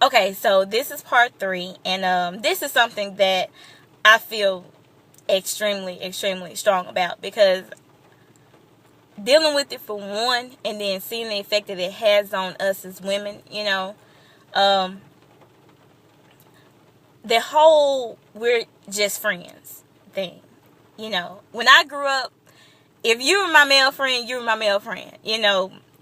Okay, so this is part 3, and this is something that I feel extremely strong about, because dealing with it for one, and then seeing the effect that it has on us as women, um, the whole "we're just friends" thing. When I grew up, if you were my male friend, you were my male friend.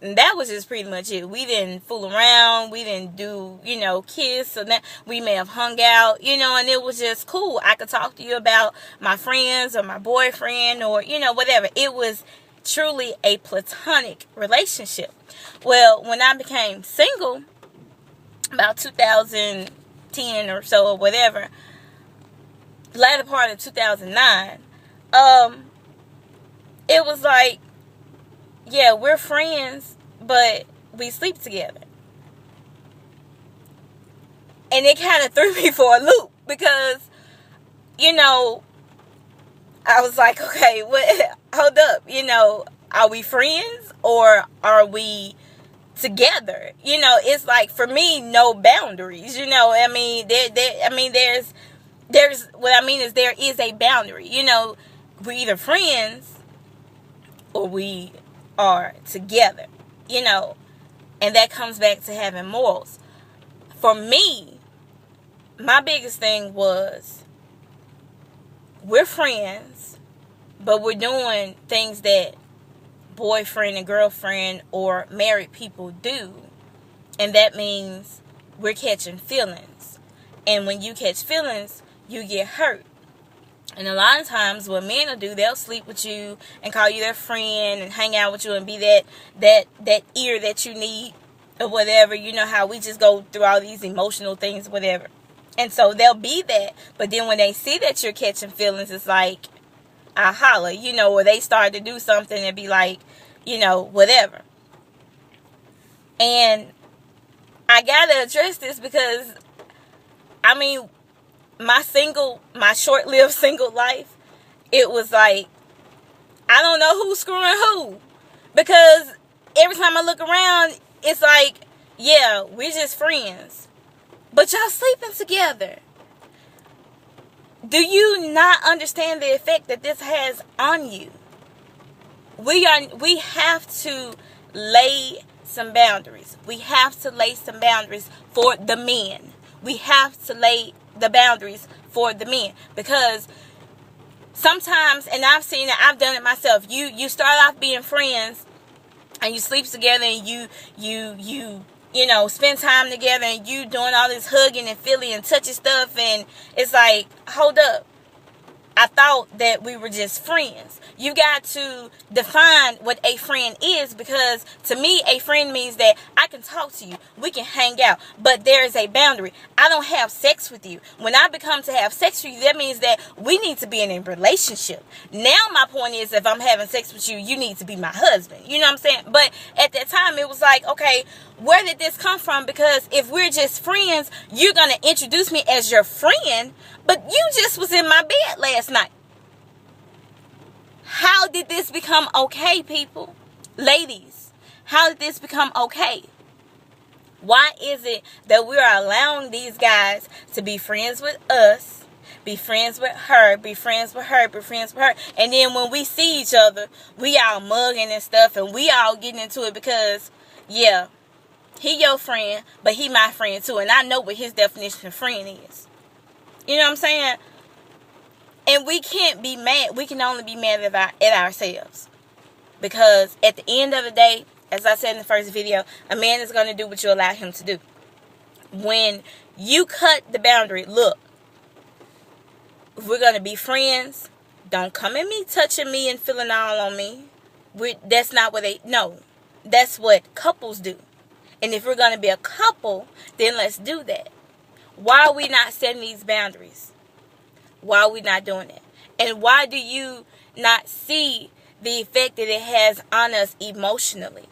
And that was just pretty much it. We didn't fool around. We didn't do, kiss. So that we may have hung out, and it was just cool. I could talk to you about my friends or my boyfriend or, whatever. It was truly a platonic relationship. Well, when I became single, about 2010 or so or whatever, latter part of 2009, it was like, yeah, we're friends, but we sleep together. And it kind of threw me for a loop, because, I was like, okay, hold up, are we friends or are we together? It's like, for me, no boundaries. There's what I mean is there is a boundary. We're either friends or we are together, and that comes back to having morals. For me, my biggest thing was, we're friends, but we're doing things that boyfriend and girlfriend or married people do, and that means we're catching feelings. And when you catch feelings, you get hurt. And a lot of times what men will do, they'll sleep with you and call you their friend and hang out with you and be that ear that you need or whatever. You know how we just go through all these emotional things, whatever. And so they'll be that. But then when they see that you're catching feelings, it's like, I holler, or they start to do something and be like, whatever. And I gotta address this because, my short-lived single life, it was like, I don't know who's screwing who. Because every time I look around, it's like, yeah, we're just friends, but y'all sleeping together. Do you not understand the effect that this has on you? We have to lay some boundaries. We have to lay some boundaries for the men. We have to lay the boundaries for the men, because sometimes, and I've seen it, I've done it myself. You start off being friends and you sleep together and you spend time together and you doing all this hugging and feeling and touching stuff, and it's like, hold up. I thought that we were just friends. You got to define what a friend is, because to me, a friend means that I can talk to you. We can hang out, but there is a boundary. I don't have sex with you. When I become to have sex with you, that means that we need to be in a relationship. Now my point is, if I'm having sex with you, you need to be my husband. You know what I'm saying? But at that time, it was like, okay, where did this come from? Because if we're just friends, you're going to introduce me as your friend, but you just was in my bed last night. How did this become okay, people? Ladies, how did this become okay? Why is it that we are allowing these guys to be friends with us, be friends with her, be friends with her, be friends with her, and then when we see each other, we all mugging and stuff, and we all getting into it because, yeah, he your friend, but he my friend too, and I know what his definition of friend is. You know what I'm saying? And we can't be mad. We can only be mad at ourselves. Because at the end of the day, as I said in the first video, a man is going to do what you allow him to do. When you cut the boundary, look, if we're going to be friends, don't come at me touching me and feeling all on me. That's not what no. That's what couples do. And if we're going to be a couple, then let's do that. Why are we not setting these boundaries? Why are we not doing it? And why do you not see the effect that it has on us emotionally?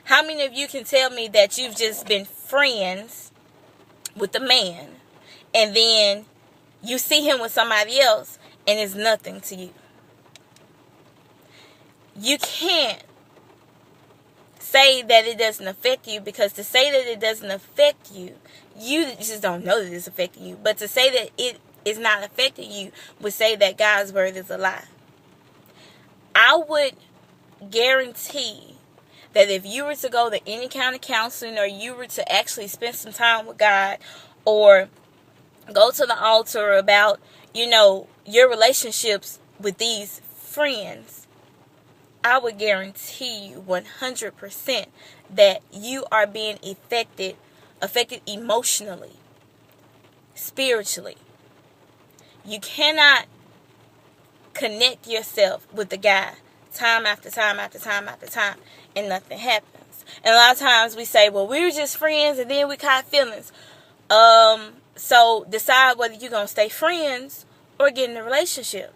How many of you can tell me that you've just been friends with a man and then you see him with somebody else and it's nothing to you? You can't say that it doesn't affect you, because to say that it doesn't affect you, you just don't know that it's affecting you. But to say that it is not affecting you would say that God's word is a lie. I would guarantee that if you were to go to any kind of counseling, or you were to actually spend some time with God, or go to the altar about, your relationships with these friends, I would guarantee you 100% that you are being affected emotionally, spiritually. You cannot connect yourself with the guy time after time after time after time and nothing happens. And a lot of times we say, well, we were just friends and then we caught feelings. So decide whether you're going to stay friends or get in a relationship.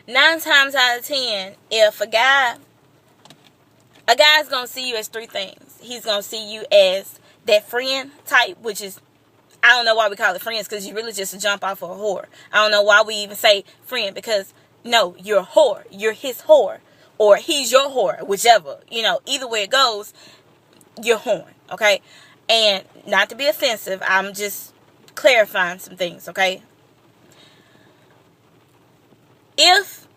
9 times out of 10, if a guy's going to see you as 3 things. He's going to see you as that friend type, which is, I don't know why we call it friends, because you really just jump off of a whore. I don't know why we even say friend, because no, you're a whore. You're his whore, or he's your whore, whichever. Either way it goes, you're whoring, okay? And not to be offensive, I'm just clarifying some things, okay? If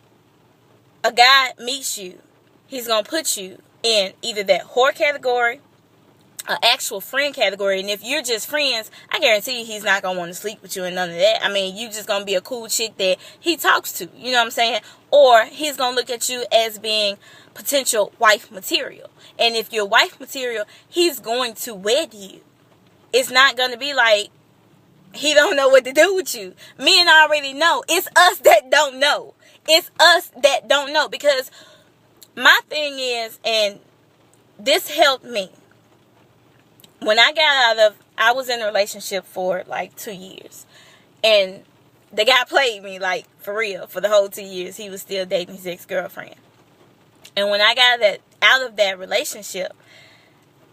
a guy meets you, he's going to put you in either that whore category, an actual friend category. And if you're just friends, I guarantee you he's not going to want to sleep with you and none of that. I mean, you just going to be a cool chick that he talks to. You know what I'm saying? Or he's going to look at you as being potential wife material. And if you're wife material, he's going to wed you. It's not going to be like he don't know what to do with you. Men already know. It's us that don't know. It's us that don't know. Because my thing is, and this helped me. When I was in a relationship for like 2 years. And the guy played me, like, for real. For the whole 2 years, he was still dating his ex-girlfriend. And when I got out of that relationship,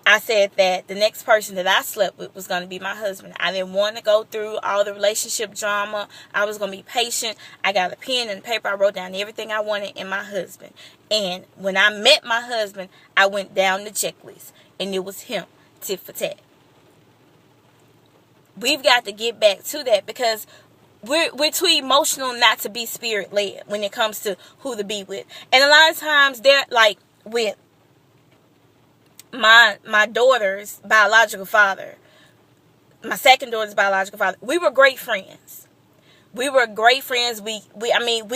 I said that the next person that I slept with was going to be my husband. I didn't want to go through all the relationship drama. I was going to be patient. I got a pen and paper. I wrote down everything I wanted in my husband. And when I met my husband, I went down the checklist. And it was him, tit for tat. We've got to get back to that, because we're too emotional not to be spirit led when it comes to who to be with. And a lot of times they're like with my daughter's biological father, my second daughter's biological father. We were great friends. We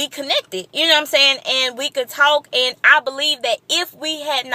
connected, you know what I'm saying? And we could talk, and I believe that if we had not